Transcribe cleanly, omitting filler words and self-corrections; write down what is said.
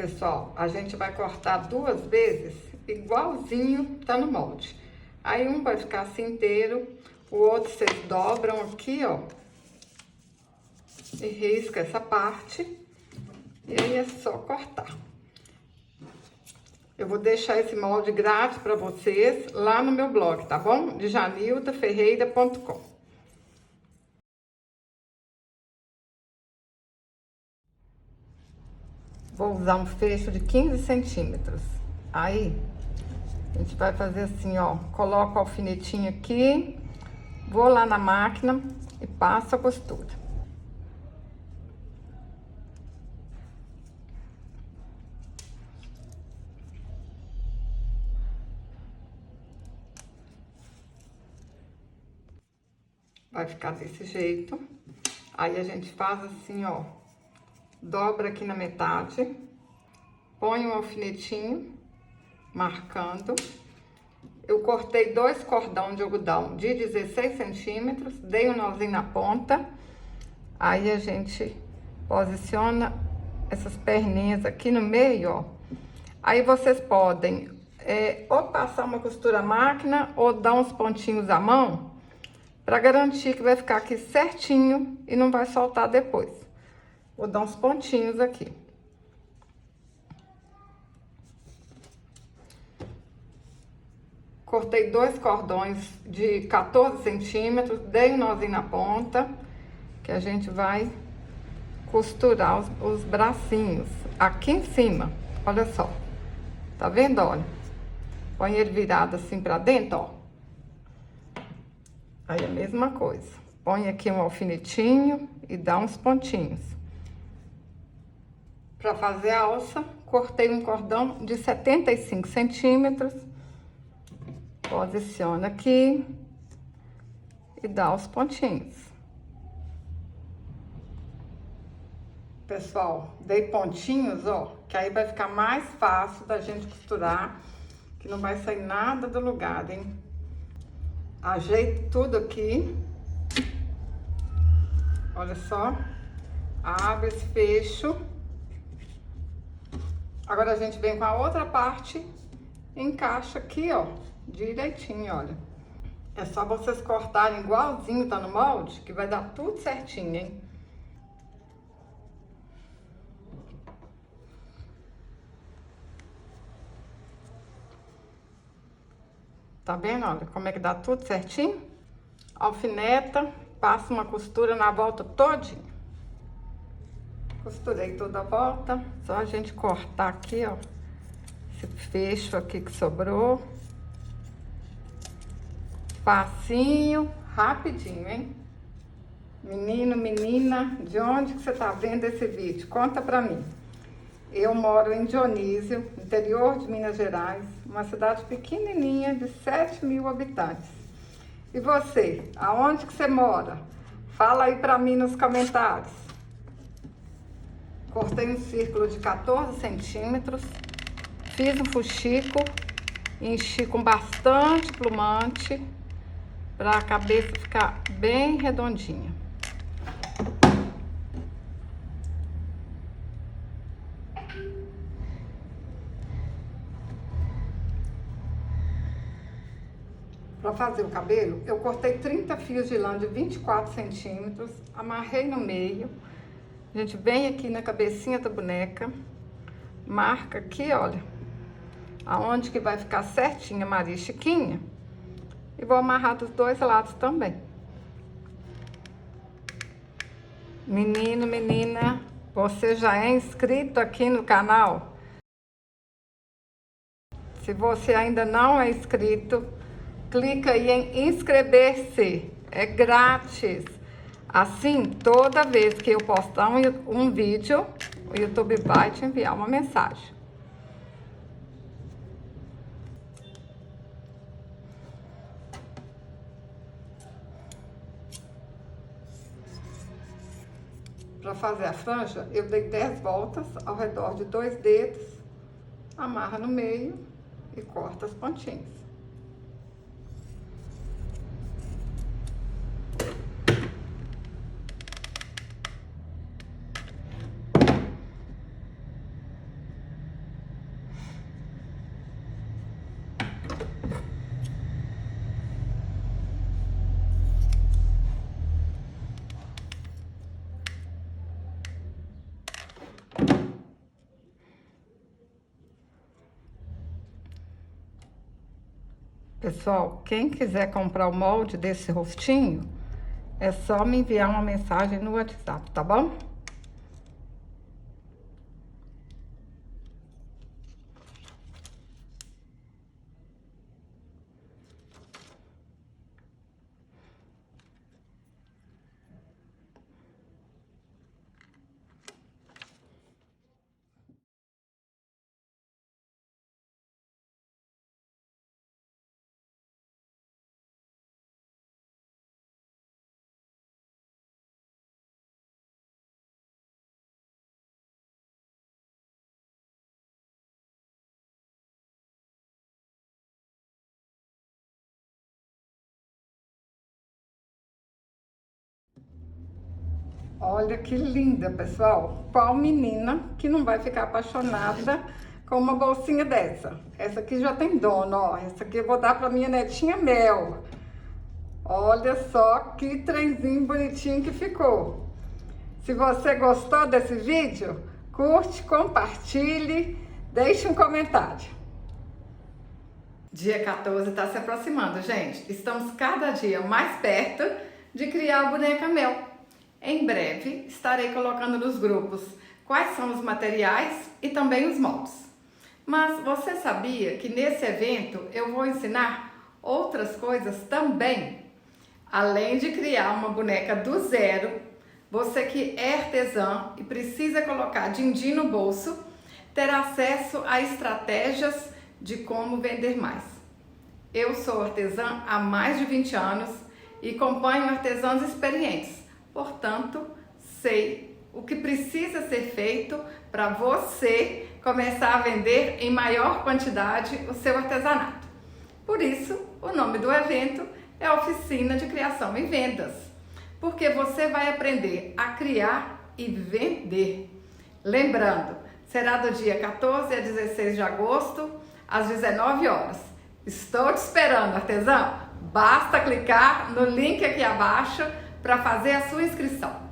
pessoal, a gente vai cortar 2 vezes, igualzinho tá no molde. Aí um vai ficar assim inteiro, o outro vocês dobram aqui, ó. E risca essa parte. E aí é só cortar. Eu vou deixar esse molde grátis para vocês lá no meu blog, tá bom? De janildaferreira.com. Vou usar um fecho de 15 centímetros. Aí, a gente vai fazer assim, ó. Coloco o alfinetinho aqui, vou lá na máquina e passo a costura. Vai ficar desse jeito. Aí a gente faz assim, ó. Dobra aqui na metade. Põe um alfinetinho, marcando. Eu cortei 2 cordão de algodão de 16 centímetros. Dei um nozinho na ponta. Aí a gente posiciona essas perninhas aqui no meio, ó. Aí vocês podem ou passar uma costura à máquina ou dar uns pontinhos à mão, para garantir que vai ficar aqui certinho e não vai soltar depois. Vou dar uns pontinhos aqui. Cortei 2 cordões de 14 centímetros, dei um nozinho na ponta, que a gente vai costurar os bracinhos aqui em cima. Olha só, tá vendo? Olha, põe ele virado assim pra dentro, ó. Aí a mesma coisa, põe aqui um alfinetinho e dá uns pontinhos. Para fazer a alça, cortei um cordão de 75 centímetros, posiciona aqui e dá os pontinhos. Pessoal, dei pontinhos, ó, que aí vai ficar mais fácil da gente costurar, que não vai sair nada do lugar, hein? Ajeito tudo aqui. Olha só. Abre esse fecho. Agora a gente vem com a outra parte, encaixa aqui, ó, direitinho, olha. É só vocês cortarem igualzinho tá no molde, que vai dar tudo certinho, hein? Tá vendo, olha, como é que dá tudo certinho? Alfineta, passa uma costura na volta todinha. Costurei toda a volta, só a gente cortar aqui, ó, esse fecho aqui que sobrou. Facinho, rapidinho, hein? Menino, menina, de onde que você tá vendo esse vídeo? Conta pra mim. Eu moro em Dionísio, interior de Minas Gerais, uma cidade pequenininha de 7.000 habitantes. E você, aonde que você mora? Fala aí pra mim nos comentários. Cortei um círculo de 14 centímetros, fiz um fuxico, enchi com bastante plumante, para a cabeça ficar bem redondinha. Para fazer o cabelo, eu cortei 30 fios de lã de 24 centímetros, amarrei no meio. A gente vem aqui na cabecinha da boneca, marca aqui, olha, aonde que vai ficar certinha a Maria Chiquinha. E vou amarrar dos 2 lados também. Menino, menina, você já é inscrito aqui no canal? Se você ainda não é inscrito, clica aí em inscrever-se, é grátis. Assim, toda vez que eu postar um vídeo, o YouTube vai te enviar uma mensagem. Para fazer a franja, eu dei 10 voltas ao redor de 2 dedos, amarra no meio e corta as pontinhas. Pessoal, quem quiser comprar o molde desse rostinho, é só me enviar uma mensagem no WhatsApp, tá bom? Olha que linda, pessoal. Qual menina que não vai ficar apaixonada com uma bolsinha dessa? Essa aqui já tem dono, ó. Essa aqui eu vou dar pra minha netinha Mel. Olha só que trenzinho bonitinho que ficou. Se você gostou desse vídeo, curte, compartilhe, deixe um comentário. Dia 14 está se aproximando, gente. Estamos cada dia mais perto de criar a boneca Mel. Em breve estarei colocando nos grupos quais são os materiais e também os moldes. Mas você sabia que nesse evento eu vou ensinar outras coisas também? Além de criar uma boneca do zero, você que é artesã e precisa colocar din-din no bolso, terá acesso a estratégias de como vender mais. Eu sou artesã há mais de 20 anos e acompanho artesãos experientes. Portanto, sei o que precisa ser feito para você começar a vender em maior quantidade o seu artesanato. Por isso, o nome do evento é Oficina de Criação e Vendas, porque você vai aprender a criar e vender. Lembrando, será do dia 14 a 16 de agosto, às 19 horas. Estou te esperando, artesão! Basta clicar no link aqui abaixo para fazer a sua inscrição.